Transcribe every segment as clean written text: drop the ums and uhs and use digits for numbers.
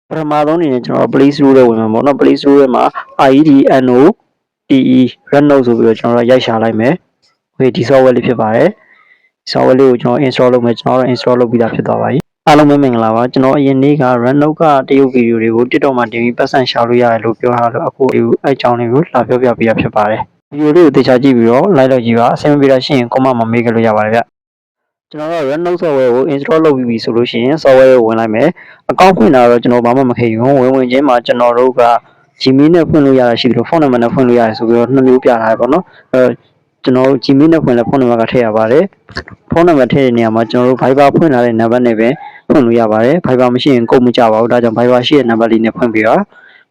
ပထမဆုံးအနေနဲ့ကျွန်တော် Play Store ထဲဝင်မှာပေါ့နော် Play Store ထဲမှာ IEDNOTE Rednote ဆိုပြီးတော့ကျွန်တော်ရိုက်ရှာလိုက်မယ်။ဒီ software လေးဖြစ်ပါတယ်။ software လေးကိုကျွန်တော် install လုပ်မယ်ကျွန်တော် install လုပ်ပြီးသားဖြစ်သွားပါပြီ။အားလုံးပဲမင်္ဂလာပါကျွန်တော်အရင်နေ့က Rednote ကတရုတ်ဗီဒီယိုတွေကို TikTok မှာတင်ပြီးပတ်စံရှာလို့ရတယ်လို့ပြောထားလို့အခုအဲ့ကြောင်းလေးကိုလာပြောပြပေးရဖြစ်ပါတယ်။ဗီဒီယိုလေးကိုသေချာကြည့်ပြီးတော့ like လုပ်ကြည့်ပါအဆင်မပြေတာရှိရင် comment မှာမေးကြလို့ရပါတယ်ဗျ။ကျွန်တော်တို့ Rednote software ကို install လုပ်ပြီးပြီဆိုလို့ရှိရင် software ကိုဝင်လိုက်မယ်အကောင့်ဖွင့်တာတော့ကျွန်တော်ဘာမှမခေဘူးဝင်ချင်းမှာကျွန်တော်တို့က Gmail နဲ့ဖွင့်လို့ရတာရှိတယ်လို့ဖုန်းနံပါတ်နဲ့ဖွင့်လို့ရတယ်ဆိုပြီးတော့နှစ်မျိုးပြထားတယ်ပေါ့နော်ကျွန်တော်တို့ Gmail နဲ့ဖွင့်လဲဖုန်းနံပါတ်ကထည့်ရပါတယ်ဖုန်းနံပါတ်ထည့်တဲ့နေရာမှာကျွန်တော်တို့ Viber ဖွင့်လာတဲ့နံပါတ်နဲ့ပဲဖွင့်လို့ရပါတယ် Viber မရှိရင်ကုန်မကြပါဘူးဒါကြောင့် Viber ရှိတဲ့နံပါတ်လေးနဲ့ဖွင့်ပြီးတော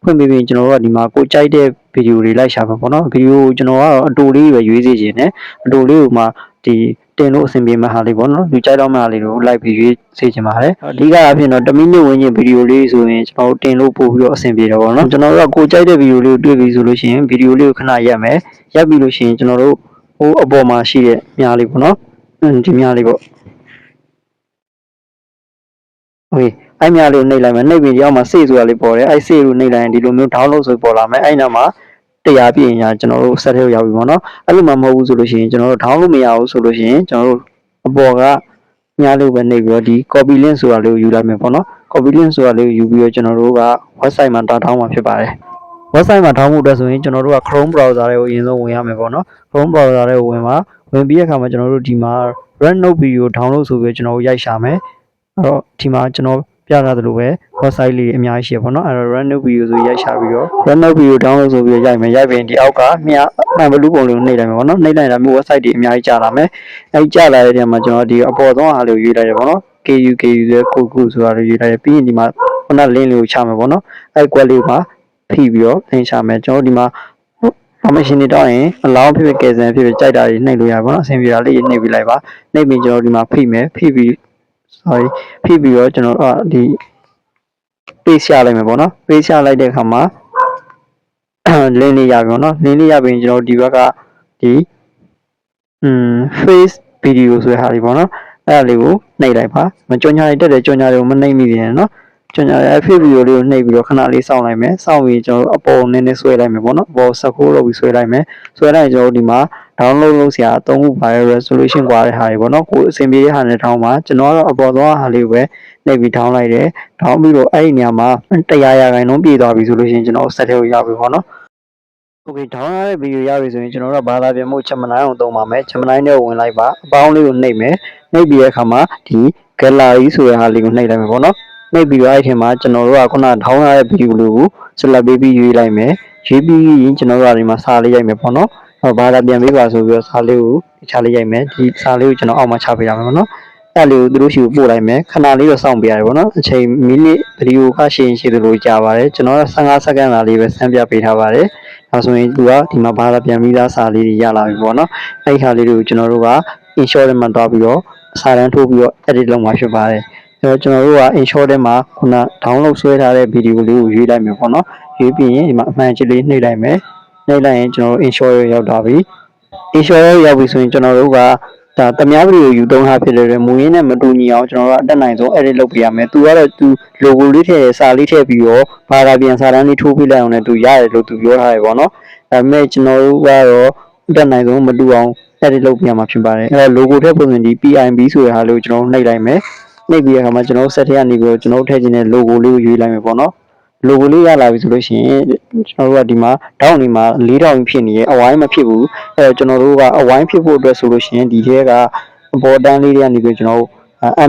့ဖွင့်ပြီးရင်ကျွန်တော်တို့ကဒီမှာကိုကြိုက်တဲ့ဗီဒီယိုတွေလိုက်ရှာမှာပေါ့နော်ဗီဒီယိုကျွန်တော်ကအတူလေးပဲရွေးစေချင်တယ်အတူလေးကိုမှဒီတင်လို့အဆင်ပြေမဲ့ဟာလေးပေါ့နော်လူကြိုက်တော့မဲ့ဟာလေးကိုလိုက်ပြီးရွေးစေချင်ပါတယ်အဓိကအဖြစ်တော့10မိနစ်ဝန်းကျင်ဗီဒီယိုလေးဆိုရင်ကျွန်တော်တို့တင်လို့ပို့ပြီးတော့အဆင်ပြေတယ်ပေါ့နော်ကျွန်တော်တို့ကကိုကြိုက်တဲ့ဗီဒီယိုလေးကိုတွေ့ပြီဆိုလို့ရှိရင်ဗီဒီယိုလေးကိုခဏရပ်မယ်ရပ်ပြီးလို့ရှိရင်ကျွန်တော်တို့ဟိုအပေါ်မှာရှိတဲ့မြားလေးပေါ့နော်ဒီမြားလေးပေါ့โอเคအဲ့မြားလေးကိုနှိပ်လိုက်မယ်နှိပ်ပြီးရောက်မှာစေ့ဆိုတာလေးပေါ်တယ်အဲ့စေ့ကိုနှိပ်လိုက်ရင်ဒီလိုမျိုး download ဆိုပေါ်လာမယ်အဲ့နောက်မှာတရားပြည့်ရင်ကျွန်တော်တို့ဆက်ထဲရောက်ပြီပေါ့နော်အဲ့လိုမှမဟုတ်ဘူးဆိုလို့ရှိရင်ကျွန်တော်တို့ download မရဘူးဆိုလို့ရှိရင်ကျွန်တော်တို့အပေါ်ကမြားလေးပဲနှိပ်ပြီးတော့ဒီ copy link ဆိုတာလေးကိုယူလိုက်မယ်ပေါ့နော် copy link ဆိုတာလေးကိုယူပြီးတော့ကျွန်တော်တို့က website မှာတောင်းမှာဖြစ်ပါတယ် website မှာတောင်းဖို့အတွက်ဆိုရင်ကျွန်တော်တို့က Chrome browser တွေကိုအရင်ဆုံးဝင်ရမယ်ပေါ့နော် Chrome browser တွေကိုဝင်ပြီးတဲ့အခါမှာကျွန်တော်တို့ဒီမှာ Rednote video download ဆိုပြီးကျွန်တော်တို့ရိုက်ရှာမယ်အဲ့တော့ဒီမှာကျွန်တော်ပြထားသလိုပဲ website လေးအများကြီးရှိရပေါ့နော်အဲ့တော့ Rednote video ဆိုရိုက်ရှာပြီးတော့ Rednote video download ဆိုပြီးရိုက်မယ်ရိုက်ပြီးဒီအောက်ကမြမှန်ဘလူးပုံလေးကိုနှိပ်လိုက်မယ်ပေါ့နော်နှိပ်လိုက်တာမျိုး website တွေအများကြီးကြာလာမယ်အဲ့ကြာလာတဲ့နေရာမှာကျွန်တော်ဒီအပေါ်ဆုံးအားလေးကိုရွေးလိုက်ရပေါ့နော် KU ဆိုကုဆိုတာလေးရွေးလိုက်ရပြီးရင်ဒီမှာခုန link လေးကိုချမယ်ပေါ့နော်အဲ့ကွက်လေးမှာဖိပြီးတော့သင်ချမယ်ကျွန်တော်ဒီမှာ permission တွေတောင်းရင်အလောင်းဖြစ်ဖြစ်ကယ်ဆယ်ဖြစ်ဖြစ်ကြိုက်တာတွေနှိပ်လို့ရပါတော့အဆင်ပြေတာလေးနှိပ်ပြီးလိုက်ပါနှိပ်ပြီးကျွန်တော်ဒီမှာဖိမယ်ဖိပြီး sorry ဖိပြီးတော့ကျွန်တော်ဒီ page ရလိုက်မယ်ပေါ့နော် page ရလိုက်တဲ့အခါမှာ link လေးရပြီပေါ့နော် link လေးရပြီးကျွန်တော်ဒီဘက်ကဒီface video ဆိုတဲ့ဟာလေးပေါ့နော်အဲ့ဒါလေးကိုနှိပ်လိုက်ပါမကြော်ညာတွေတက်တယ်ကြော်ညာတွေကိုမနှိပ်မိသေးနဲ့နော်ကျွန်တော် FA video လေးကိုနှိပ်ပြီးတော့ခဏလေးစောင့်လိုက်မယ်စောင့်ပြီးကျွန်တော်အပေါ်နည်းနည်းဆွဲလိုက်မယ်ပေါ့နော်အပေါ်ဆက်ခိုးလုပ်ပြီးဆွဲလိုက်မယ်ဆွဲလိုက်ရင်ကျွန်တော်ဒီမှာ download လုပ်စရာအသုံးခုပါတယ် resolution กว่าတဲ့ဟာတွေပေါ့နော်ကိုအဆင်ပြေတဲ့ဟာနဲ့တောင်းပါကျွန်တော်ကတော့အပေါ်သွားဟာလေးကိုပဲနှိပ်ပြီး down လိုက်တယ် down ပြီးတော့အဲ့ဒီနေရာမှာ100%ပြည့်သွားပြီဆိုလို့ရှိရင်ကျွန်တော်ဆက်ထဲကိုရောက်ပြီပေါ့နော် Okay ဒေါင်းရတဲ့ဗီဒီယိုရပြီဆိုရင်ကျွန်တော်တို့ကဘာသာပြန်မှုချက်မနိုင်အောင်သုံးပါမယ်ချက်မနိုင်နဲ့ဝင်လိုက်ပါအပေါင်းလေးကိုနှိပ်မယ်နှိပ်ပြီးတဲ့အခါမှာဒီ gallery ဆိုတဲ့ဟာလေးကိုနှိပ်လိုက်မယ်ပေါ့နော်နှိပ်ပြီးတော့အဲ့ဒီမှာကျွန်တော်တို့ကခုနဒေါင်းရတဲ့ဗီဒီယိုလေးကို select ပေးပြီးရွေးလိုက်မယ်ရွေးပြီးရင်ကျွန်တော်တို့ကဒီမှာစာလေးရိုက်မယ်ပေါ့နော်ဘာသာပြန်ပေးပါဆိုပြီးတော့စာလေးကိုတခြားလေးရိုက်မယ်ဒီစာလေးကိုကျွန်တော်အောက်မှာချပေးရမယ်ပေါ့နော်အဲ့လေးကိုသူတို့ရှိကိုပို့လိုက်မယ်ခဏလေးတော့စောင့်ပေးရတယ်ပေါ့နော်အချိန်မိနစ်ဗီဒီယိုကရှင်းသလိုကြာပါတယ်ကျွန်တော်က15စက္ကန့်သားလေးပဲစမ်းပြပေးထားပါတယ်ဒါဆိုရင်သူကဒီမှာဘာသာပြန်ပြီးသားစာလေးတွေရလာပြီပေါ့နော်အဲ့ဒီဟာလေးတွေကိုကျွန်တော်တို့က insert ထဲမှာတွားပြီးတော့စာတန်းထိုးပြီးတော့ edit လုပ်မှာဖြစ်ပါတယ်အဲ့တော့ကျွန်တော်တို့က insert ထဲမှာခုန download ဆွဲထားတဲ့ဗီဒီယိုလေးကိုရွေးလိုက်မယ်ပေါ့နော်ရွေးပြီးရင်ဒီမှာအမှန်ချစ်လေးနှိပ်လိုက်မယ်နှိပ်လိုက်ရင်ကျွန်တော်တို့ insert ရောက်သွားပြီ insert ရောက်ပြီဆိုရင်ကျွန်တော်တို့ကဒါတမားဗီဒီယိုယူသုံးထားဖြစ်တဲ့မူရင်းနဲ့မတူညီအောင်ကျွန်တော်တို့အတက်နိုင်ဆုံး edit လုပ်ပေးရမယ်သူကတော့သူ logo လေးထည့်စာလေးထည့်ပြီးတော့ဘာသာပြန်စာတန်းလေးထိုးပေးလိုက်အောင်လည်းသူရတယ်လို့သူပြောထားတယ်ပေါ့နော်ဒါပေမဲ့ကျွန်တော်တို့ကတော့အတက်နိုင်ဆုံးမတူအောင် edit လုပ်ပေးရမှာဖြစ်ပါတယ်အဲ logo ထည့်ပုံစံဒီ PIB ဆိုတဲ့ဟာလေးကိုကျွန်တော်တို့နှိပ်လိုက်မယ်နှိပ်ပြီးတဲ့အခါမှာကျွန်တော်တို့ set ထဲကနေပြီးတော့ကျွန်တော်တို့ထည့်ခြင်းတဲ့ logo လေးကိုရွေးလိုက်မယ်ပေါ့နော် logo လေးရလာပြီဆိုလို့ရှိရင်ကျွန်တော်တို့ကဒီမှာတောင်းနေမှာ4000ဖြစ်နေရဲ့အဝိုင်းမဖြစ်ဘူးအဲတော့ကျွန်တော်တို့ကအဝိုင်းဖြစ်ဖို့အတွက်ဆိုလို့ရှိရင်ဒီထဲကအပေါ်တန်းလေးတွေကနေပြီးကျွန်တော်တို့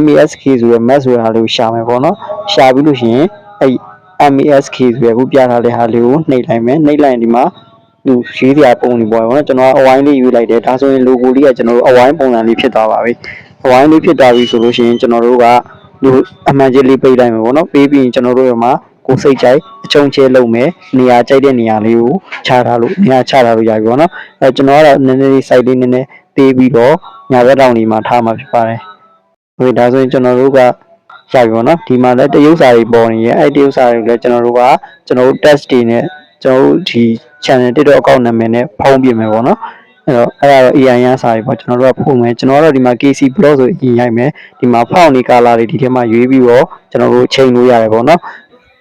MASK ဆိုတဲ့ mask ဆိုတဲ့ဟာလေးကိုရှာမယ်ပေါ့နော်ရှာပြီးလို့ရှိရင်အဲ့ MASK ဆိုတဲ့ခုပြထားတဲ့ဟာလေးကိုနှိပ်လိုက်မယ်နှိပ်လိုက်ရင်ဒီမှာသူရေးစရာပုံနေပေါ်ပေါ့နော်ကျွန်တော်ကအဝိုင်းလေးယူလိုက်တယ်ဒါဆိုရင် logo လေးကကျွန်တော်တို့အဝိုင်းပုံစံလေးဖြစ်သွားပါပြီအဝိုင်းလေးဖြစ်သွားပြီဆိုလို့ရှိရင်ကျွန်တော်တို့ကဒီအမှန်ကြီးလေးပိတ်လိုက်မယ်ပေါ့နော်ပေးပြီးရင်ကျွန်တော်တို့ရမှာကိုစိတ်ကြိုက်အချုံချဲလုပ်မယ်နေရာကြိုက်တဲ့နေရာလေးကိုချထားလို့နေရာချထားလို့ရပြီပေါ့နော်အဲကျွန်တော်ကတော့နည်းနည်းလေး site လေးနည်းနည်းသေးပြီးတော့ညာဘက်တောင်လေးမှာထားမှာဖြစ်ပါတယ်ဟိုဒါဆိုရင်ကျွန်တော်တို့ကရပြီပေါ့နော်ဒီမှာလည်းတရုပ်စာတွေပေါ်နေရဲ့အဲ့တရုပ်စာတွေလည်းကျွန်တော်တို့ကကျွန်တော်တို့ test တွေနဲ့ကျွန်တော်တို့ဒီ channel TikTok account နာမည်နဲ့ဖုံးပြမယ်ပေါ့နော်အဲ့တော့AI ရစာတွေပေါ့ကျွန်တော်တို့ကဖုံးမယ်ကျွန်တော်တို့ဒီမှာ KC blog ဆိုအရင်ရိုက်မယ်ဒီမှာဖောက်နေ color တွေဒီထဲမှာရွေးပြီးတော့ကျွန်တော်တို့ချိန်လို့ရတယ်ပေါ့နော်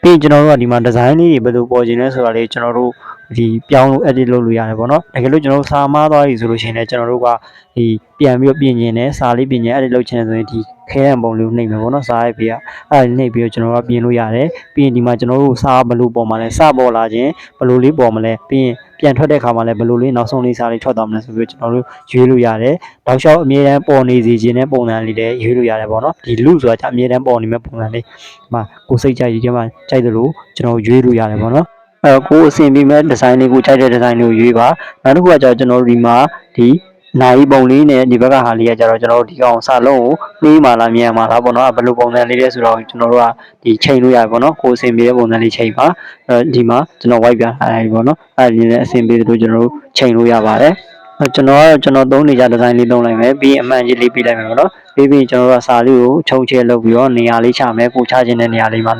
ပြီးကျွန်တော်တို့ကဒီမှာ design လေးတွေဘယ်လိုပေါ်ခြင်းလဲဆိုတာလေးကျွန်တော်တို့ဒီပြောင်းလို့ edit လုပ်လို့ရတယ်ပေါ့နော်တကယ်လို့ကျွန်တော်တို့စာမားသွားပြီဆိုလို့ရှိရင်လည်းကျွန်တော်တို့ကဒီပြန်ပြီးတော့ပြင်ခြင်းနဲ့စာလေးပြင်ခြင်း edit လုပ်ခြင်းဆိုရင်ဒီခဲရံပုံလေးကိုနှိပ်မယ်ပေါ့နော်စာရိုက်ပြီးအဲ့ဒါနှိပ်ပြီးတော့ကျွန်တော်တို့ကပြင်လို့ရတယ်ပြီးရင်ဒီမှာကျွန်တော်တို့စာဘယ်လိုပေါ်မှာလဲစပေါ်လာခြင်းဘယ်လိုလေးပေါ်မလဲပြီးရင်ပြန်ထွက်တဲ့ခါမှာလည်းဘယ်လိုလေးနောက်ဆုံးလေးစာလေးထွက်သွားမလဲဆိုပြီးကျွန်တော်တို့ရွေးလို့ရတယ်တောက်လျှောက်အမြဲတမ်းပေါ်နေစီခြင်းနဲ့ပုံစံလေးလည်းရွေးလို့ရတယ်ပေါ့နော်ဒီလူဆိုတာအမြဲတမ်းပေါ်နေမဲ့ပုံစံလေးဒီမှာကိုစိတ်ကြိုက်ဒီမှာကြိုက်သလိုကျွန်တော်ရွေးလို့ရတယ်ပေါ့နော်ကိုအဆင်ပြေမဲ့ဒီဇိုင်းလေးကိုကြိုက်တဲ့ဒီဇိုင်းလေးကိုရွေးပါနောက်တစ်ခုကကျတော့ကျွန်တော်တို့ဒီမှာဒီနိုင်ပုံလေးနဲ့ဒီဘက်ကဟာလေးကကျတော့ကျွန်တော်တို့ဒီကောင်စာလုံးကိုနှီးမာလာမြန်မာလာပေါ့နော်ဘယ်လိုပုံစံလေးလဲဆိုတော့ကျွန်တော်တို့ကဒီချိန်လို့ရတယ်ပေါ့နော်ကိုအဆင်ပြေတဲ့ပုံစံလေးချိန်ပါဒီမှာကျွန်တော် white ပြထားတယ်ပေါ့နော်အဲ့ဒီလည်းအဆင်ပြေတယ်လို့ကျွန်တော်တို့ချိန်လို့ရပါတယ်ကျွန်တော်သုံးနေကြဒီဇိုင်းလေးသုံးလိုက်မယ်ပြီးရင်အမှန်ကြီးလေးပြလိုက်မယ်ပေါ့နော်ပြီးပြီးကျွန်တော်တို့ကစာလေးကိုခြုံချဲလုပ်ပြီးတော့နေရာလေးချမယ်ကိုချခြင်းတဲ့နေရာလေးမှာ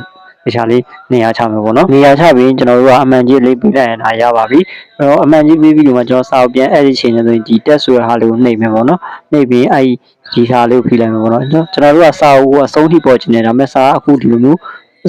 တခြားလေးနေရာချမယ်ပေါ့နော်နေရာချပြီးကျွန်တော်တို့ကအမှန်ကြီးလေးပြလိုက်ရင်ဒါရပါပြီအဲ့တော့အမှန်ကြီးပြီးပြီးတော့ကျွန်တော်စာအုပ်ပြန်အဲ့ဒီချိန်နဲ့ဆိုရင်ဒီ test ဆိုတဲ့ဟာလေးကိုနှိပ်မယ်ပေါ့နော်နှိပ်ပြီးအဲ့ဒီဟာလေးကိုဖိလိုက်မယ်ပေါ့နော်ကျွန်တော်တို့ကစာအုပ်ကိုအဆုံးထိပေါ်ခြင်းနဲ့ဒါပေမဲ့စာအခုဒီလိုမျိုး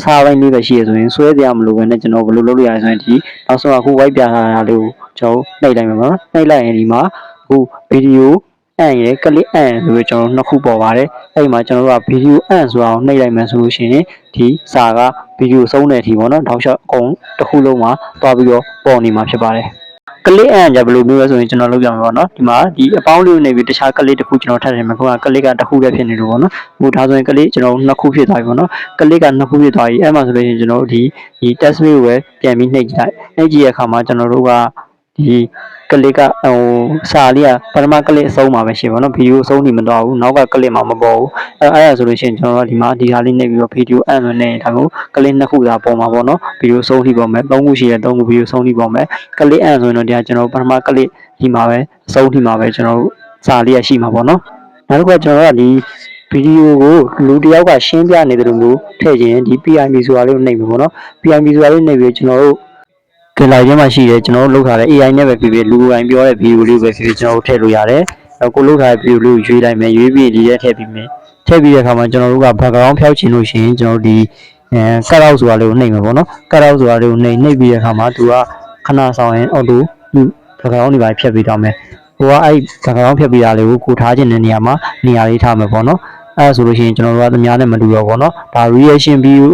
စာပိုင်းလေးပဲရှိရဆိုရင်ဆွဲပြမလို့ပဲနဲ့ကျွန်တော်ဘယ်လိုလုပ်လို့ရလဲဆိုရင်ဒီနောက်ဆုံးအခု white ပြထားတာလေးကိုကျွန်တော်နှိပ်လိုက်မယ်ပေါ့နော်နှိပ်လိုက်ရင်ဒီမှာအခုဗီဒီယိုအန်ရယ်ကလစ်အန်ဆိုပြီးကျွန်တော်နှစ်ခုပေါ်ပါတယ်အဲ့ဒီမှာကျွန်တော်တို့ကဗီဒီယိုအန်ဆိုတာကိုနှိပ်လိုက်မယ်ဆိုလို့ရှိရင်ဒီစာကဗီဒီယိုဆုံးတဲ့အထိပေါ့နော်တောက်လျှောက်အကုန်တစ်ခုလုံးမှာတွားပြီးတော့ပေါ်နေမှာဖြစ်ပါတယ်ကလစ်အန်ကြဘယ်လိုမျိုးလဲဆိုရင်ကျွန်တော်လုပ်ပြမယ်ပေါ့နော်ဒီမှာဒီအပေါင်းလေးကိုနေပြီးတခြားကလစ်တစ်ခုကျွန်တော်ထပ်တယ်မှာကလစ်ကတစ်ခုပဲဖြစ်နေလို့ပေါ့နော်ဟိုဒါဆိုရင်ကလစ်ကျွန်တော်နှစ်ခုဖြစ်သွားပြီပေါ့နော်ကလစ်ကနှစ်ခုဖြစ်သွားပြီအဲ့မှာဆိုလို့ရှိရင်ကျွန်တော်တို့ဒီ test view ကိုပဲပြန်ပြီးနှိပ်ကြည့်လိုက်နှိပ်ကြည့်ရတဲ့အခါမှာကျွန်တော်တို့ကဒီကလစ်ကစာလေးကပထမကလစ်အဆုံးမှာပဲရှိပါတော့ဗီဒီယိုအဆုံးနေမတော့ဘူးနောက်ကကလစ်မှာမပေါ်ဘူးအဲ့ဒါဆိုလို့ရှိရင်ကျွန်တော်တို့ဒီမှာဒီဟာလေးနှိပ်ပြီးတော့ဗီဒီယိုအန်လွန်နေဒါမျိုးကလစ်နှစ်ခုသာပေါ်မှာပေါ့နော်ဗီဒီယိုဆုံးထိပေါ်မယ်၃ခုရှိတယ်၃ခုဗီဒီယိုဆုံးထိပေါ်မယ်ကလစ်အန်ဆိုရင်တော့ဒီကကျွန်တော်ပထမကလစ်ဒီမှာပဲအဆုံးထိမှာပဲကျွန်တော်တို့စာလေးရရှိမှာပေါ့နော်နောက်တစ်ခုကကျွန်တော်တို့ကဒီဗီဒီယိုကိုလူတစ်ယောက်ကရှင်းပြနေတယ်လို့မျိုးထည့်ခြင်းဒီ PIP ဆိုတာလေးကိုနှိပ်ပြီပေါ့နော် PIP ဆိုတာလေးနှိပ်ပြီးကျွန်တော်တို့ကလာချင်းမှာရှိတယ်ကျွန်တော်တို့လုပ်ထားတဲ့ AI နဲ့ပဲဖြစ်ဖြစ်လူတိုင်းပြောတဲ့ဗီဒီယိုလေးပဲဖြစ်ဖြစ်ကျွန်တော်တို့ထည့်လို့ရတယ်ကိုလုပ်ထားတဲ့ဗီဒီယိုလေးကိုရွေးလိုက်မယ်ရွေးပြီးဒီထဲထည့်ပြီးမယ်ထည့်ပြီးတဲ့အခါမှာကျွန်တော်တို့က background ဖျောက်ချင်လို့ရှိရင်ကျွန်တော်တို့ဒီcut out ဆိုတာလေးကိုနှိပ်မယ်ပေါ့နော် cut out ဆိုတာလေးကိုနှိပ်ပြီးတဲ့အခါမှာသူကခဏဆောင်ရင် auto background တွေပါဖြတ်ပြီးတော့မယ်ဟိုကအဲ့ background ဖြတ်ပြီးတာလေးကိုထားခြင်းတဲ့နေရာမှာနေရာလေးထားမယ်ပေါ့နော်အဲ့ဆိုလို့ရှိရင်ကျွန်တော်တို့ကသူများနဲ့မတူတော့ပေါ့နော်ဒါ reaction video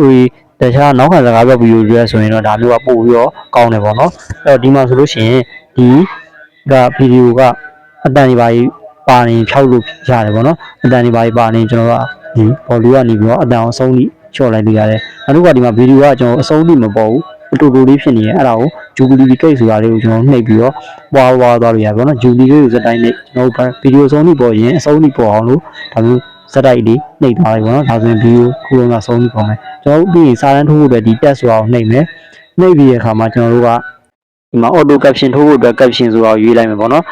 တခြားနောက်ခံစကားပြောဗီဒီယိုတွေဆိုရင်တော့ဒါမျိုးကပို့ပြီးတော့ကောင်းတယ်ပေါ့နော်အဲ့တော့ဒီမှာဆိုလို့ရှိရင်ဒီကဗီဒီယိုကအတန်ဒီပါကြီးပါနေဖြောက်လို့ရတယ်ပေါ့နော်အတန်ဒီပါကြီးပါနေကျွန်တော်တို့ကဒီဘော်လူကနေပြီးတော့အတန်အောင်ဆုံးထိချော့လိုက်လို့ရတယ်နောက်တစ်ခါဒီမှာဗီဒီယိုကကျွန်တော်အဆုံးထိမပေါ်ဘူးအတူတူလေးဖြစ်နေရဲ့အဲ့ဒါကို duplicate ဆိုတာလေးကိုကျွန်တော်နှိပ်ပြီးတော့ပွားသွားလို့ရတယ်ပေါ့နော် duplicate ကိုစက်တိုင်းနဲ့ကျွန်တော်ဗီဒီယိုအဆုံးထိပေါ်ရင်အဆုံးထိပေါ်အောင်လို့ဒါမျိုးစက်တိုက်လေးနှိပ်ထားလိုက်ပေါ့နော်ဒါဆိုရင်ဗီဒီယိုခုလုံးကဆုံးထိပေါ်မယ်ကျွန်တော်ပြီးရင်စာတန်းထိုးဖို့အတွက်ဒီ test ဆိုတာကိုနှိပ်မယ်နှိပ်ပြီးတဲ့အခါမှာကျွန်တော်တို့ကဒီမှာ auto caption ထိုးဖို့အတွက် caption ဆိုတာကိုရွေးလိုက်မယ်ပေါ့နော်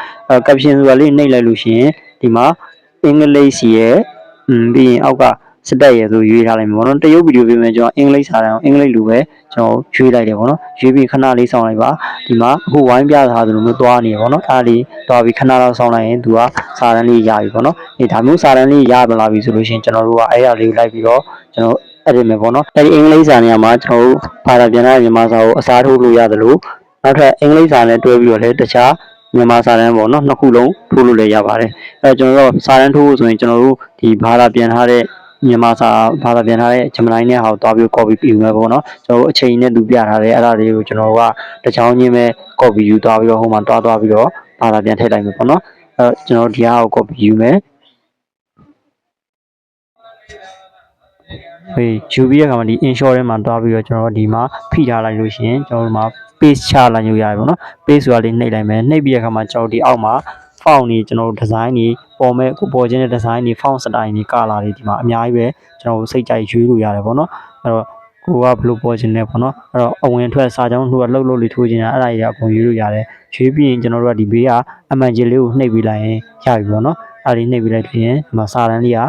caption ဆိုတာလေးနှိပ်လိုက်လို့ရှိရင်ဒီမှာအင်္ဂလိပ်စီရဲ့ပြီးရင်အောက်ကစတက်ရဲဆိုရွေးထားလိုက်မယ်ပေါ့နော်တရုတ်ဗီဒီယိုပြင်မယ်ကျွန်တော်အင်္ဂလိပ်စာတန်းအင်္ဂလိပ်လိုပဲကျွန်တော်ရွေးလိုက်တယ်ပေါ့နော်ရွေးပြီးခဏလေးစောင့်လိုက်ပါဒီမှာအခုဝိုင်းပြထားသလိုမျိုးသွားနေပေါ့နော်အားလေးသွားပြီးခဏလောက်စောင့်လိုက်ရင်သူကစာတန်းလေးရပြီပေါ့နော်ဒါမျိုးစာတန်းလေးရပါလာပြီဆိုလို့ရှိရင်ကျွန်တော်တို့ကအဲ့အရာလေးကိုလိုက်ပြီးတော့ကျွန်တော်အဲ့ဒီမယ်ပေါ့နော်အဲ့ဒီအင်္ဂလိပ်စာနေရာမှာကျွန်တော်တို့ဘာသာပြန်တဲ့မြန်မာစာကိုအစားထိုးလို့ရတယ်လို့နောက်ထပ်အင်္ဂလိပ်စာနဲ့တွဲပြီးတော့လည်းတခြားမြန်မာစာတန်းပေါ့နော်နှစ်ခုလုံးထိုးလို့လည်းရပါတယ်အဲကျွန်တော်တို့စာတန်းထိုးဖို့ဆိုရင်ကျွန်တော်တို့ဒီဘာသာပြန်ထားတဲ့မြန်မာစာဘာသာပြန်ထားတဲ့ဂျမလိုင်းနဲ့ဟာကိုတွားပြီး copy ပြီးမယ်ပေါ့နော်ကျွန်တော်တို့အချိန်နဲ့သူပြထားတယ်အဲ့ဒါလေးကိုကျွန်တော်တို့ကတစ်ချောင်းချင်းပဲ copy ယူသွားပြီးတော့ဟိုမှာတွားပြီးတော့ဘာသာပြန်ထည့်လိုက်မယ်ပေါ့နော်အဲကျွန်တော်တို့ဒီဟာကို copy ယူမယ်ဟေးယူပြီးတဲ့အခါမှာဒီ insure ထဲမှာတွားပြီးတော့ကျွန်တော်တို့ဒီမှာဖိထားလိုက်လို့ရှိရင်ကျွန်တော်တို့မှာ paste ချလိုက်လို့ရတယ်ပေါ့နော် paste ဆိုတာလေးနှိပ်လိုက်မယ်နှိပ်ပြီးတဲ့အခါမှာကျွန်တော်ဒီအောက်မှာ font တွေကျွန်တော်တို့ design တွေပေါ်မဲ့ကိုပေါ်ခြင်းတဲ့ design တွေ font style တွေ color တွေဒီမှာအများကြီးပဲကျွန်တော်တို့စိတ်ကြိုက်ရွေးလို့ရတယ်ပေါ့နော်အဲ့တော့ကိုကဘယ်လိုပေါ်ခြင်းလဲပေါ့နော်အဲ့တော့အဝင်ထွက်စာကြောင်းလှုပ်လေးထိုးခြင်းအဲ့ဒါတွေအကုန်ရွေးလို့ရတယ်ရွေးပြီးရင်ကျွန်တော်တို့ကဒီဘေးကအမှန်ကြီးလေးကိုနှိပ်ပြီးလိုက်ရင်ရပြီပေါ့နော်အဲ့ဒီနှိပ်ပြီးလိုက်ပြီးရင်ဒီမှာစာတန်းလေးက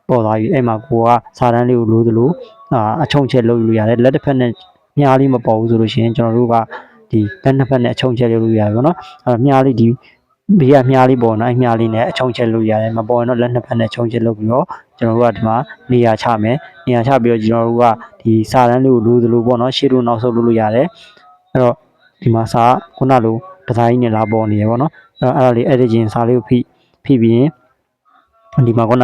ပေါ်သွားပြီအဲ့မှာကိုကစာတန်းလေးကိုလိုသလိုအချုံချက်လုပ်လို့ရတယ်လက်တစ်ဖက်နဲ့မြားလေးမပေါ်ဘူးဆိုလို့ရှိရင်ကျွန်တော်တို့ကဒီလက်နှစ်ဖက်နဲ့အချုံချက်လုပ်လို့ရတယ်ပေါ့နော်အဲ့မြားလေးဒီဘေးကမြားလေးပေါ်နော်အဲ့မြားလေးနဲ့အချုံချက်လုပ်ရတယ်မပေါ်ရင်တော့လက်နှစ်ဖက်နဲ့ချုံချက်လုပ်ပြီးတော့ ကျွန်တော်တို့ကဒီမှာနေရာချမယ်နေရာချပြီးတော့ကျွန်တော်တို့ကဒီစာတန်းလေးကိုလိုသလိုပေါ့နော်ရှေ့တို့နောက်ဆုတ်လုပ်လို့ရတယ်အဲ့တော့ဒီမှာစာခုနလိုဒီဇိုင်းနဲ့လာပေါ်နေရပေါ့နော်အဲ့ဒါလေး edit ခြင်းစာလေးကိုဖိပြီးရင်ဒီမှာခုန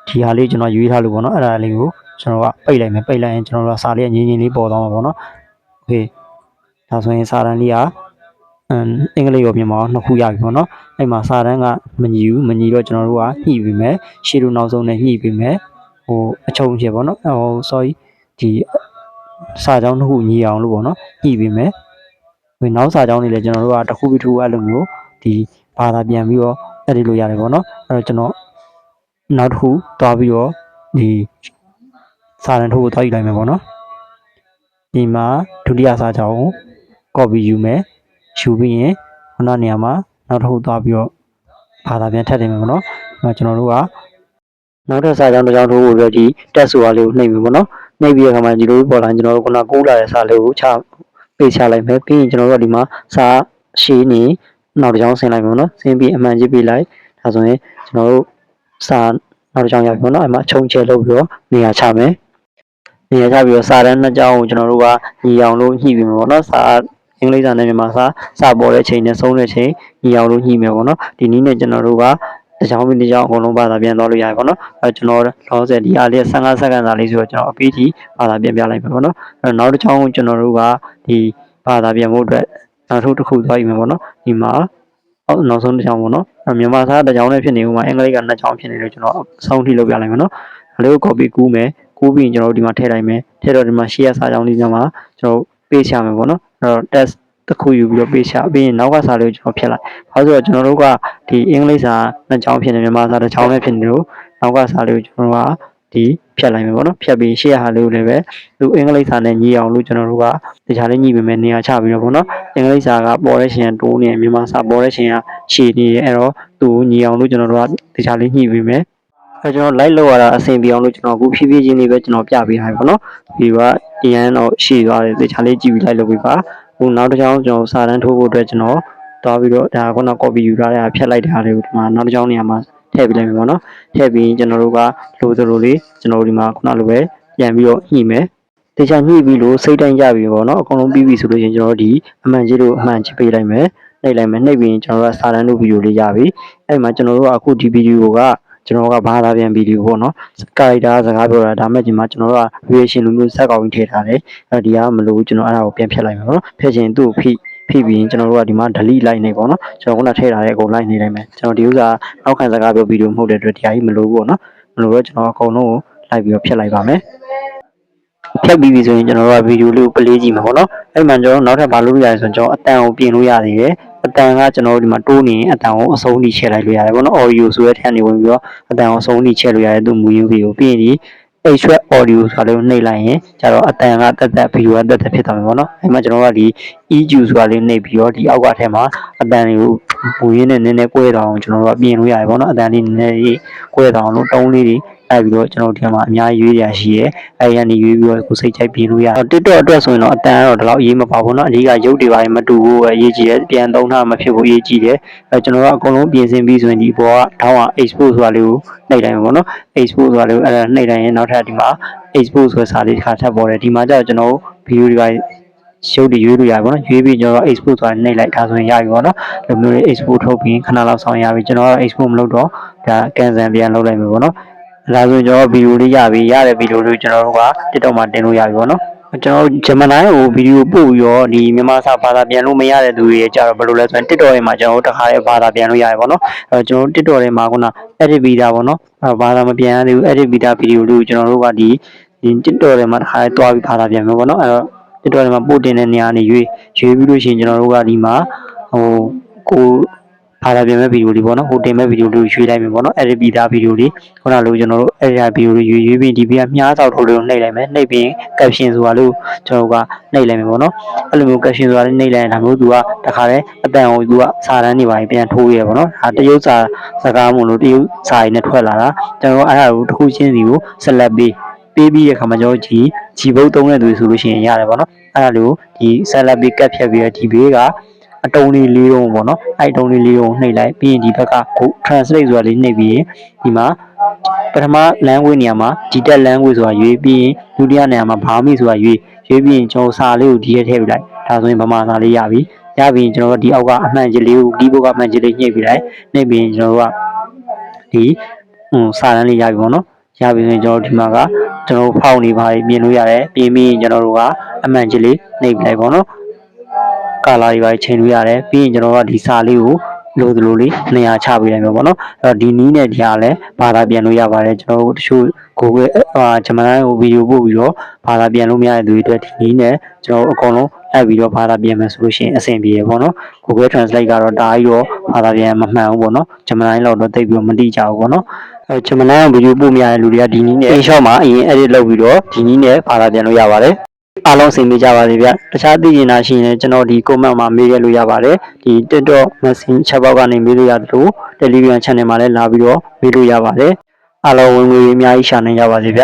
ဒီဟာလေးကျွန်တော်ရွေးထားလို့ပေါ့နော်အဲ့ဒါလေးကိုကျွန်တော်ကပိတ်လိုက်မယ်ပိတ်လိုက်ရင်ကျွန်တော်တို့ကစာလေးငင်းငင်းလေးပေါ်သွားမှာပေါ့နော်โอเคဒါဆိုရင်စာတန်းလေးကအင်္ဂလိပ်ရောမြန်မာရောနှစ်ခုရပြီပေါ့နော်အဲ့မှာစာတန်းကမညီဘူးမညီတော့ကျွန်တော်တို့ကညှိပြီးမယ်ရှေ့တို့နောက်ဆုံးနဲ့ညှိပြီးမယ်ဟိုအချုံဖြစ်ပေါ့နော်sorry ဒီစာကြောင်းတစ်ခုညီအောင်လို့ပေါ့နော်ညှိပြီးမယ်နောက်စာကြောင်းတွေလည်းကျွန်တော်တို့ကတစ်ခုပြီးတစ်ခုအဲ့လိုမျိုးဒီဘာသာပြန်ပြီးတော့အဲ့ဒီလိုရတယ်ပေါ့နော်အဲ့တော့ကျွန်တော်နောက်တစ်ခုသွားပြီးတော့ဒီစာတန်းတစ်ခုကိုသွားယူလိုက်မယ်ပေါ့နော်ဒီမှာဒုတိယစာကြောင်းကို copy ယူမယ်ယူပြီးရင်ခုနနေရာမှာနောက်တစ်ခုသွားပြီးတော့ဘာသာပြန်ထပ်တင်မယ်ပေါ့နော်ကျွန်တော်တို့ကနောက်ထပ်စာကြောင်းတစ်ကြောင်းထိုးဖို့အတွက်ဒီတက်ဆိုတာလေးကိုနှိပ်ပြီပေါ့နော်နှိပ်ပြီးတဲ့အခါမှာဒီလိုပေါ်လာကျွန်တော်တို့ခုနကိုးလာတဲ့စာလေးကိုပေးချလိုက်မယ်ပြီးရင်ကျွန်တော်တို့ကဒီမှာစာရှည်နေနောက်တစ်ကြောင်းဆင်းလိုက်မယ်ပေါ့နော်ဆင်းပြီးအမှန်ကြည့်ပေးလိုက်ဒါဆိုရင်ကျွန်တော်တို့စာနောက်တစ်ကြောင်းရပြီပေါ့နော်အဲ့မှာခြုံချဲလုပ်ပြီးတော့နေရာချမယ်နေရာချပြီးတော့စာတန်းနှစ်ကြောင်းကိုကျွန်တော်တို့ကညီအောင်လို့ညှိပြီပေါ့နော်စာအင်္ဂလိပ်စာနဲ့မြန်မာစာပေါ်တဲ့ချိန်နဲ့ဆုံးတဲ့ချိန်ညီအောင်လို့ညှိမယ်ပေါ့နော်ဒီနည်းနဲ့ကျွန်တော်တို့ကတကြောင်ပြီးတကြောင်အကုန်လုံးဘာသာပြန်သွားလို့ရတယ်ပေါ့နော်ကျွန်တော်လောဆယ်ဒီအားလေး15စက္ကန့်သာလေးဆိုတော့ကျွန်တော်အပြီးထိဘာသာပြန်ပြလိုက်မယ်ပေါ့နော်နောက်တစ်ကြောင်ကျွန်တော်တို့ကဒီဘာသာပြန်ဖို့အတွက်နောက်တစ်ခုသွားယူမယ်ပေါ့နော်ဒီမှာနောက်ဆုံးတစ်ကြောင်ပေါ့နော်မြန်မာစာတစ်ကြောင်နဲ့ဖြစ်နေဦးမှာအင်္ဂလိပ်က2ကြောင်ဖြစ်နေလို့ကျွန်တော်အဆုံးထိလုပ်ပြလိုက်မယ်နော်ဒါလေးကို copy ကူးမယ်ကူးပြီးရင်ကျွန်တော်တို့ဒီမှာထည့်လိုက်မယ်ထည့်တော့ဒီမှာရှေ့ရစာကြောင်းလေးညမှာကျွန်တော်ပေးချမယ်ပေါ့နော်အဲ့တော့ test တစ်ခုယူပြီးတော့ပေးချပြီးရင်နောက်ကစာလေးကိုကျွန်တော်ဖြတ်လိုက်ဘာလို့ဆိုတော့ကျွန်တော်တို့ကဒီအင်္ဂလိပ်စာ2ကြောင်းဖြစ်နေမြန်မာစာ1ကြောင်းပဲဖြစ်နေလို့နောက်ကစာလေးကိုကျွန်တော်တို့ကဒီဖြတ်လိုက်မယ်ပေါ့နော်ဖြတ်ပြီးရှေ့ရဟာလေးကိုလည်းပဲသူအင်္ဂလိပ်စာနဲ့ညီအောင်လို့ကျွန်တော်တို့ကတခြားလေးညီပေးမယ်နေရာချပြီးတော့ပေါ့နော်အင်္ဂလိပ်စာကပေါ်တဲ့ရှင်ကတိုးနေမြန်မာစာပေါ်တဲ့ရှင်ကရှည်နေတယ်အဲ့တော့သူ့ညီအောင်လို့ကျွန်တော်တို့ကတခြားလေးညီပေးမယ်ကျွန်တော် like လောက်ရတာအဆင်ပြေအောင်လို့ကျွန်တော်အခုဖြည်းဖြည်းချင်းလေးပဲကျွန်တော်ပြပေးထားပြီပေါ့နော်ဒီကအရန်တော့ရှည်သွားတယ်တခြားလေးကြည့်ပြီး like လုပ်ပေးပါဟိုနောက်တစ်ကြောင်းကျွန်တော်စာတန်းထိုးဖို့အတွက်ကျွန်တော်သွားပြီးတော့ဒါကခုန copy ယူထားတဲ့ဖြတ်လိုက်တဲ့ဟာလေးကိုဒီမှာနောက်တစ်ကြောင်းနေရာမှာထည့်ပေးလိုက်မယ်ပေါ့နော်ထည့်ပြီးကျွန်တော်တို့ကလိုသလိုလေးကျွန်တော်တို့ဒီမှာခုနလိုပဲပြန်ပြီးတော့ညှိမယ်တခြားညှိပြီးလို့စိတ်တိုင်းကြပြီပေါ့နော်အကုန်လုံးပြီးပြီဆိုလို့ရှိရင်ကျွန်တော်တို့ဒီအမှန်ကြီးတို့အမှန်ချပေးလိုက်မယ်နှိပ်လိုက်မယ်နှိပ်ပြီးရင်ကျွန်တော်တို့ကစာတန်းတို့ဗီဒီယိုလေးရပြီအဲ့မှာကျွန်တော်တို့ကအခုဒီဗီဒီယိုကကျွန်တော်ကဘာသာပြန်ဗီဒီယိုပေါ့နော်ကာရိုက်တာစကားပြောတာဒါမဲ့ဒီမှာကျွန်တော်တို့က reaction လိုမျိုးစက်ကောင်ကြီးထည့်ထားတယ်ဒီကမလို့ကျွန်တော်အဲ့ဒါကိုပြန်ဖြတ်လိုက်မယ်ပေါ့နော်ဖြတ်ချင်သူ့ကိုဖိပြီးရင်ကျွန်တော်တို့ကဒီမှာ delete လိုက်နေပေါ့နော်ကျွန်တော်ခုနထည့်ထားတဲ့အကုန်လိုက်နေလိုက်မယ်ကျွန်တော်ဒီဥစ္စာနောက်ခံစကားပြောဗီဒီယိုမဟုတ်တဲ့အတွက်ဒီဟာကြီးမလို့ဘူးပေါ့နော်မလို့တော့ကျွန်တော်အကုန်လုံးကိုလိုက်ပြီးတော့ဖြတ်လိုက်ပါမယ်ဖြတ်ပြီးပြီဆိုရင်ကျွန်တော်တို့ကဗီဒီယိုလေးကို play ကြည့်မှာပေါ့နော်အဲ့မှကျွန်တော်နောက်ထပ်ဘာလုပ်လို့ရလဲဆိုတော့ကျွန်တော်အတန်ကိုပြင်လို့ရသေးတယ်အတန်ကကျွန်တော်တို့ဒီမှာတိုးနေရင်အတန်ကိုအဆုံးထိချဲ့လိုက်လို့ရတယ်ပေါ့နော် audio ဆိုတဲ့ထက်နေဝင်ပြီးတော့အတန်ကိုအဆုံးထိချဲ့လို့ရတယ်သူ့မူရင်းဗီဒီယိုပြီးရင်ဒီ extract audio ဆိုတာလေးကိုနှိပ်လိုက်ရင်ကျတော့အတန်ကတက်ဗီဒီယိုကတက်ဖြစ်သွားမှာပေါ့နော်အဲ့မှာကျွန်တော်ကဒီ EQ ဆိုတာလေးနှိပ်ပြီးတော့ဒီအောက်ကထဲမှာအတန်တွေကိုမူရင်းနဲ့နည်းနည်းကွဲသွားအောင်ကျွန်တော်တို့ကပြင်လို့ရတယ်ပေါ့နော်အတန်လေးနည်းနည်းလေးကွဲသွားအောင်လို့တုံးလေးတွေအဲ့ပြီးတော့ကျွန်တော်ဒီမှာအများကြီးရွေးရရှိရဲအဲ့ရနေရွေးပြီးတော့ကိုစိတ်ချိုက်ပြင်လို့ရ TikTok အတွက်ဆိုရင်တော့အတန်ကတော့ဒီလောက်အရေးမပါဘူးเนาะအဓိကရုပ်တွေပိုင်းမတူဘူးအရေးကြီးတယ်ပြန်သုံးထားမဖြစ်ဘူးအရေးကြီးတယ်ကျွန်တော်ကအကုန်လုံးပြင်ဆင်ပြီးဆိုရင်ဒီဘောကထောင်းအောင် export ဆိုတာလေးကိုနှိပ်တိုင်းပေါ့เนาะ export ဆိုတာလေးကိုအဲ့ဒါနှိပ်တိုင်းရင်နောက်ထပ်ဒီမှာ export ဆိုတဲ့စာလေးတစ်ခါထပ်ပေါ်တယ်ဒီမှာကျတော့ကျွန်တော်ဗီဒီယိုတွေပိုင်းရုပ်တွေရွေးလို့ရပါတော့ရွေးပြီးကျွန်တော် export ဆိုတာနှိပ်လိုက်ဒါဆိုရင်ရပြီပေါ့နော်ဒီမျိုးလေး export ထုတ်ပြီးခဏလောက်ဆောင်ရပြီကျွန်တော်က export မလုပ်တော့ဒါ cancel ပြန်လုပ်လိုက်မယ်ပေါ့နော်ဒါဆိုကျွန်တော်ဗီဒီယိုလေးရပြီရတဲ့ဗီဒီယိုလေးကျွန်တော်တို့က TikTok မှာတင်လို့ရပြီပေါ့နော်ကျွန်တော်ဂျမနိုင်းကိုဗီဒီယိုပို့ပြီးတော့ဒီမြန်မာစာဘာသာပြန်လို့မရတဲ့သူတွေကြတော့ဘယ်လိုလဲဆိုရင် TikTok ထဲမှာကျွန်တော်တို့တခါလေးဘာသာပြန်လို့ရတယ်ပေါ့နော်ကျွန်တော်တို့ TikTok ထဲမှာခုန edit video ပေါ့နော်ဘာသာမပြန်ရသေးဘူး edit video ဗီဒီယိုလေးကိုကျွန်တော်တို့ကဒီ TikTok ထဲမှာတခါလေးတွားပြီးဘာသာပြန်မယ်ပေါ့နော်အဲ့တော့ TikTok ထဲမှာပို့တင်တဲ့နေရာနေရွေးပြီးလို့ရှိရင်ကျွန်တော်တို့ကဒီမှာကိုဘာသာပြန်မဲ့ဗီဒီယိုလေးပေါ့နော်ဟိုတင်မဲ့ဗီဒီယိုလေးကိုရွေးလိုက်မယ်ပေါ့နော် edit video ဗီဒီယိုလေးခုနလိုကျွန်တော်တို့ edit ဗီဒီယိုလေးရွေးပြီးဒီပြမြားသောက်ထုတ်လေးကိုနှိပ်လိုက်မယ်နှိပ်ပြီး caption ဆိုတာလေးကိုကျွန်တော်တို့ကနှိပ်လိုက်မယ်ပေါ့နော်အဲ့လိုမျိုး caption ဆိုတာလေးနှိပ်လိုက်ရင်ဒါမျိုးသူကတခါတည်းအတန်ကိုသူကစာတန်းနေပါပြန်ထိုးရဲပေါ့နော်ဒါတရုပ်စာစကားမို့လို့တရုပ်စာရင်းနဲ့ထွက်လာတာကျွန်တော်အဲ့ဒါကိုတစ်ခုချင်းစီကိုဆက်လက်ပေးပြီးတဲ့ခါမှာကျွန်တော်ဂျီဘုတ်သုံးတဲ့သူဆိုလို့ရှိရင်ရတယ်ပေါ့နော်အဲ့ဒါလိုဒီဆက်လက်ပေးကတ်ဖြတ်ပြီးတော့ဒီဘေးကအတုံးလေး၄တုံးပေါ့နော်အဲ့တုံးလေး၄တုံးနှိပ်လိုက်ပြီးရင်ဒီဘက်ကကို translate ဆိုတာလေးနှိပ်ပြီးရင်ဒီမှာပ ထမ language နေရာမှာ GTEC language ဆိုတာရွေးပြီးရင်ဒုတိယနေရာမှာဘာမိဆိုတာရွေးပြီးရင်ကျွန်တော်စာလေးကိုဒီထဲထည့်ပြလိုက်ဒါဆိုရင်ဗမာစာလေးရပြီရပြီးရင်ကျွန်တော်တို့ဒီအောက်ကအမှန်ကြီးလေးကို keyboard ကအမှန်ကြီးလေးညှိပြလိုက်နှိပ်ပြီးရင်ကျွန်တော်တို့ကဒီစာတန်းလေးရပြီပေါ့နော်ရပြီဆိုရင်ကျွန်တော်ဒီမှာကကျွန်တော်ဖောက်နေပါပြင်လို့ရတယ်ပြင်ပြီးရင်ကျွန်တော်တို့ကအမှန်ကြီးလေးနှိပ်ပြလိုက်ပေါ့နော်ကာလာတွေပါချိန်လို့ရတယ်ပြီးရင်ကျွန်တော်ကဒီစာလေးကိုလိုသလိုလေးနေရာချပေးလိုက်မယ်ပေါ့နော်အဲ့တော့ဒီနီးနဲ့ဒီဟာလည်းဘာသာပြန်လို့ရပါတယ်ကျွန်တော်တို့တချို့ကိုယ်ဂျမန်ကိုဗီဒီယိုပို့ပြီးတော့ဘာသာပြန်လို့မရတဲ့သူတွေအတွက်ဒီနီးနဲ့ကျွန်တော်တို့အကုန်လုံးအဲ့ပြီးတော့ဘာသာပြန်မယ်ဆိုလို့ရှိရင်အဆင်ပြေရပေါ့နော် Google Translate ကတော့ဒါကြီးတော့ဘာသာပြန်မမှန်ဘူးပေါ့နော်ဂျမန်လောက်တော့သိပြီးတော့မတိကြဘူးပေါ့နော်ဂျမန်ကိုဗီဒီယိုပို့မရတဲ့လူတွေကဒီနီးနဲ့ InShot မှာအရင် edit လုပ်ပြီးတော့ဒီနီးနဲ့ဘာသာပြန်လို့ရပါတယ်အားလုံးဆင်ပြေကြပါစေဗျတခြားသိချင်တာရှိရင်ကျွန်တော်ဒီ comment မှာမေးရလို့ရပါတယ်ဒီ TikTok Message chat box ကနေမေးလို့ရတယ်လို့ Telegram channel မှာလည်းလာပြီးတော့မေးလို့ရပါတယ်အားလုံးဝင်ငွေအများကြီးရှာနိုင်ကြပါစေဗျ